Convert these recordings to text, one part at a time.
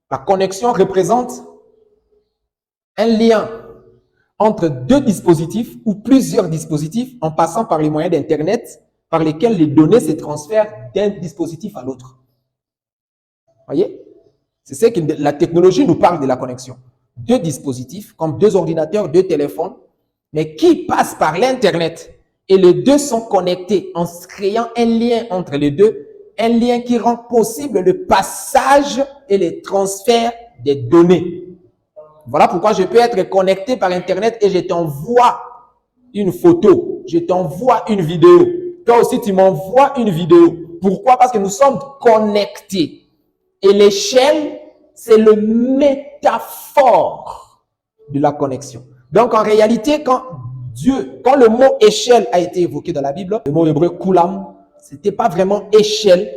La connexion représente un lien entre deux dispositifs ou plusieurs dispositifs en passant par les moyens d'Internet par lesquels les données se transfèrent d'un dispositif à l'autre. Voyez? C'est ce que la technologie nous parle de la connexion. Deux dispositifs, comme deux ordinateurs, deux téléphones, mais qui passent par l'Internet. Et les deux sont connectés en créant un lien entre les deux, un lien qui rend possible le passage et le transfert des données. Voilà pourquoi je peux être connecté par Internet et je t'envoie une photo, je t'envoie une vidéo. Toi aussi, tu m'envoies une vidéo. Pourquoi? Parce que nous sommes connectés. Et l'échelle, c'est le métaphore de la connexion. Donc, en réalité, quand le mot échelle a été évoqué dans la Bible, le mot hébreu kulam, c'était pas vraiment échelle,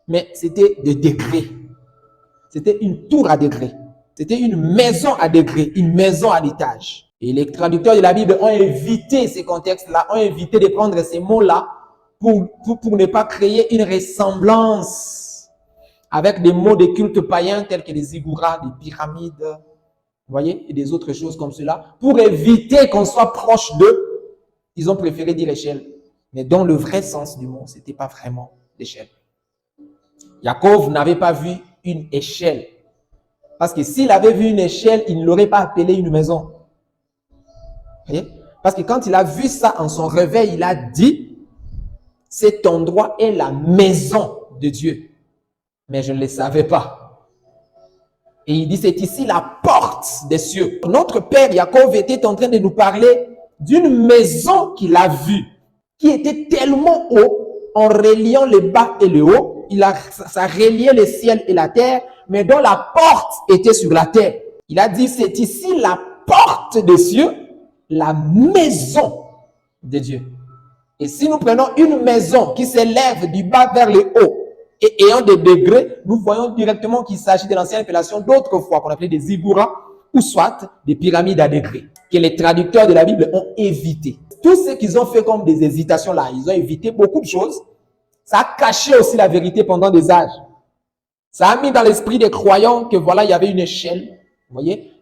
mais c'était des degrés. C'était une tour à degrés. C'était une maison à degrés, une maison à l'étage. Et les traducteurs de la Bible ont évité ces contextes-là, ont évité de prendre ces mots-là pour ne pas créer une ressemblance avec des mots de culte païens tels que les ziggourats, des pyramides, vous voyez, et des autres choses comme cela. Pour éviter qu'on soit proche d'eux, ils ont préféré dire échelle. Mais dans le vrai sens du mot, ce n'était pas vraiment l'échelle. Jacob n'avait pas vu une échelle. Parce que s'il avait vu une échelle, il ne l'aurait pas appelé une maison. Vous voyez? Parce que quand il a vu ça en son réveil, il a dit, cet endroit est la maison de Dieu. Mais je ne le savais pas. Et il dit, c'est ici la porte des cieux. Notre père Jacob était en train de nous parler d'une maison qu'il a vue, qui était tellement haut, en reliant le bas et le haut, ça reliait le ciel et la terre, mais dont la porte était sur la terre. Il a dit, c'est ici la porte des cieux, la maison de Dieu. Et si nous prenons une maison qui s'élève du bas vers le haut, et ayant des degrés, nous voyons directement qu'il s'agit de l'ancienne appellation d'autrefois, qu'on appelait des ziggourats, ou soit des pyramides à degrés, que les traducteurs de la Bible ont évité. Tout ce qu'ils ont fait comme des hésitations là, ils ont évité beaucoup de choses. Ça a caché aussi la vérité pendant des âges. Ça a mis dans l'esprit des croyants que voilà, il y avait une échelle. Vous voyez,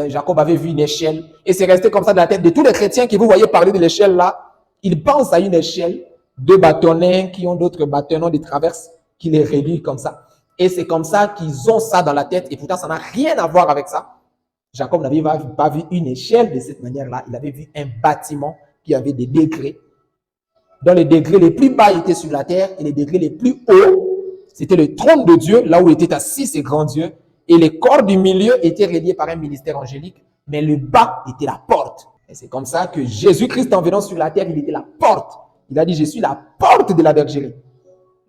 Jacob avait vu une échelle. Et c'est resté comme ça dans la tête de tous les chrétiens que vous voyez parler de l'échelle là. Ils pensent à une échelle, deux bâtonnets qui ont d'autres bâtonnets de traverse, qui les relient comme ça. Et c'est comme ça qu'ils ont ça dans la tête. Et pourtant, ça n'a rien à voir avec ça. Jacob n'avait pas vu une échelle de cette manière-là. Il avait vu un bâtiment qui avait des degrés, dont les degrés les plus bas étaient sur la terre et les degrés les plus hauts, c'était le trône de Dieu, là où étaient assis ces grands dieux. Et les corps du milieu étaient reliés par un ministère angélique, mais le bas était la porte. Et c'est comme ça que Jésus-Christ, en venant sur la terre, il était la porte. Il a dit, je suis la porte de la bergerie.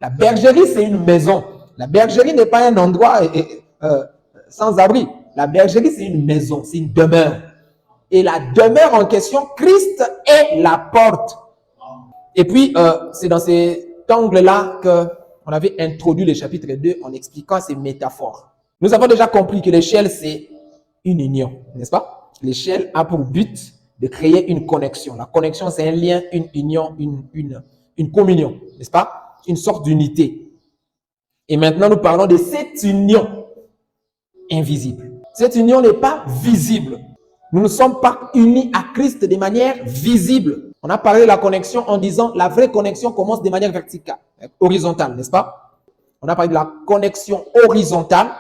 La bergerie, c'est une maison. La bergerie n'est pas un endroit sans abri. La bergerie, c'est une maison, c'est une demeure. Et la demeure en question, Christ est la porte. Et puis, c'est dans cet angle-là qu'on avait introduit le chapitre 2 en expliquant ces métaphores. Nous avons déjà compris que l'échelle, c'est une union, n'est-ce pas? L'échelle a pour but de créer une connexion. La connexion, c'est un lien, une union, une communion, n'est-ce pas? Une sorte d'unité. Et maintenant, nous parlons de cette union invisible. Cette union n'est pas visible. Nous ne sommes pas unis à Christ de manière visible. On a parlé de la connexion en disant la vraie connexion commence de manière verticale, horizontale, n'est-ce pas? On a parlé de la connexion horizontale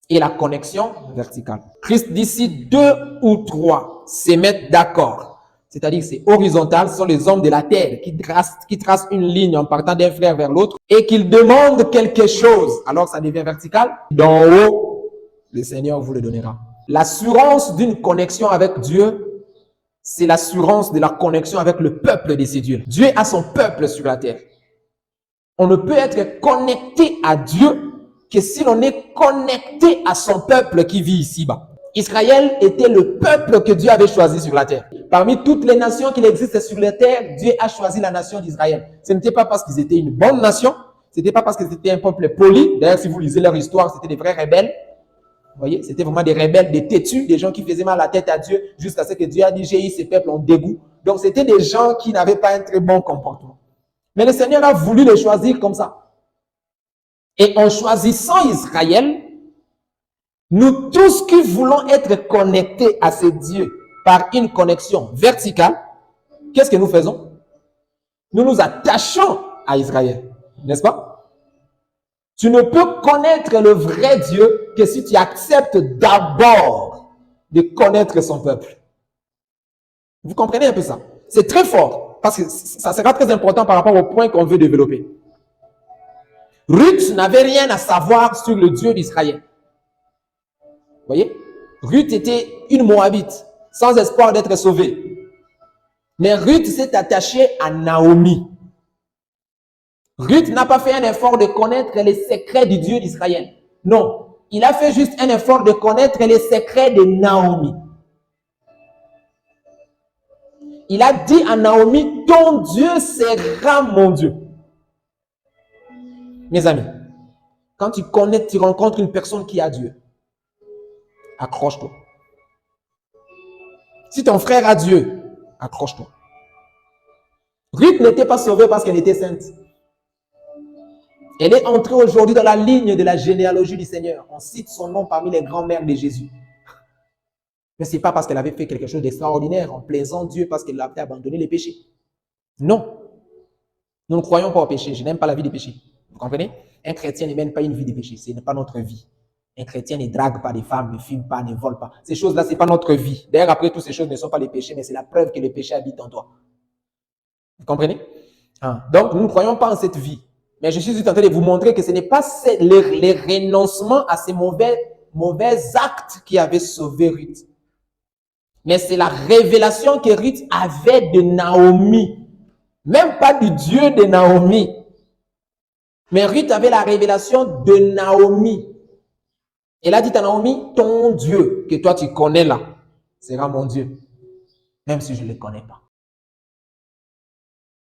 et la connexion verticale. Christ dit si 2 ou 3 se mettent d'accord, c'est-à-dire que c'est horizontal, ce sont les hommes de la terre qui tracent une ligne en partant d'un frère vers l'autre et qu'ils demandent quelque chose, alors ça devient vertical. D'en haut, le Seigneur vous le donnera. L'assurance d'une connexion avec Dieu, c'est l'assurance de la connexion avec le peuple de ses dieux. Dieu a son peuple sur la terre. On ne peut être connecté à Dieu que si l'on est connecté à son peuple qui vit ici-bas. Israël était le peuple que Dieu avait choisi sur la terre. Parmi toutes les nations qui existent sur la terre, Dieu a choisi la nation d'Israël. Ce n'était pas parce qu'ils étaient une bonne nation, ce n'était pas parce que c'était un peuple poli. D'ailleurs, si vous lisez leur histoire, c'était des vrais rebelles. Vous voyez, c'était vraiment des rebelles, des têtus, des gens qui faisaient mal à la tête à Dieu jusqu'à ce que Dieu a dit, j'ai eu ces peuples en dégoût. Donc, c'était des gens qui n'avaient pas un très bon comportement. Mais le Seigneur a voulu les choisir comme ça. Et en choisissant Israël, Nous tous qui voulons être connectés à ce Dieu par une connexion verticale, qu'est-ce que nous faisons? Nous nous attachons à Israël, n'est-ce pas? Tu ne peux connaître le vrai Dieu que si tu acceptes d'abord de connaître son peuple. Vous comprenez un peu ça? C'est très fort, parce que ça sera très important par rapport au point qu'on veut développer. Ruth n'avait rien à savoir sur le Dieu d'Israël. Vous voyez? Ruth était une Moabite, sans espoir d'être sauvée. Mais Ruth s'est attachée à Naomi. Ruth n'a pas fait un effort de connaître les secrets du Dieu d'Israël. Non, il a fait juste un effort de connaître les secrets de Naomi. Il a dit à Naomi, ton Dieu sera mon Dieu. Mes amis, quand tu connais, tu rencontres une personne qui a Dieu, accroche-toi. Si ton frère a Dieu, accroche-toi. Ruth n'était pas sauvée parce qu'elle était sainte. Elle est entrée aujourd'hui dans la ligne de la généalogie du Seigneur. On cite son nom parmi les grands-mères de Jésus. Mais ce n'est pas parce qu'elle avait fait quelque chose d'extraordinaire en plaisant Dieu parce qu'elle avait abandonné les péchés. Non. Nous ne croyons pas au péché. Je n'aime pas la vie des péchés. Vous comprenez? Un chrétien ne mène pas une vie de péché. Ce n'est pas notre vie. Un chrétien ne drague pas des femmes, ne fume pas, ne vole pas. Ces choses-là, ce n'est pas notre vie. D'ailleurs, après tout, ces choses ne sont pas les péchés, mais c'est la preuve que le péché habite en toi. Vous comprenez? Donc, nous ne croyons pas en cette vie. Mais je suis en train de vous montrer que ce n'est pas les renoncements à ces mauvais actes qui avaient sauvé Ruth. Mais c'est la révélation que Ruth avait de Naomi. Même pas du Dieu de Naomi. Mais Ruth avait la révélation de Naomi. Elle a dit à Naomi, ton Dieu que toi tu connais là, sera mon Dieu. Même si je ne le connais pas.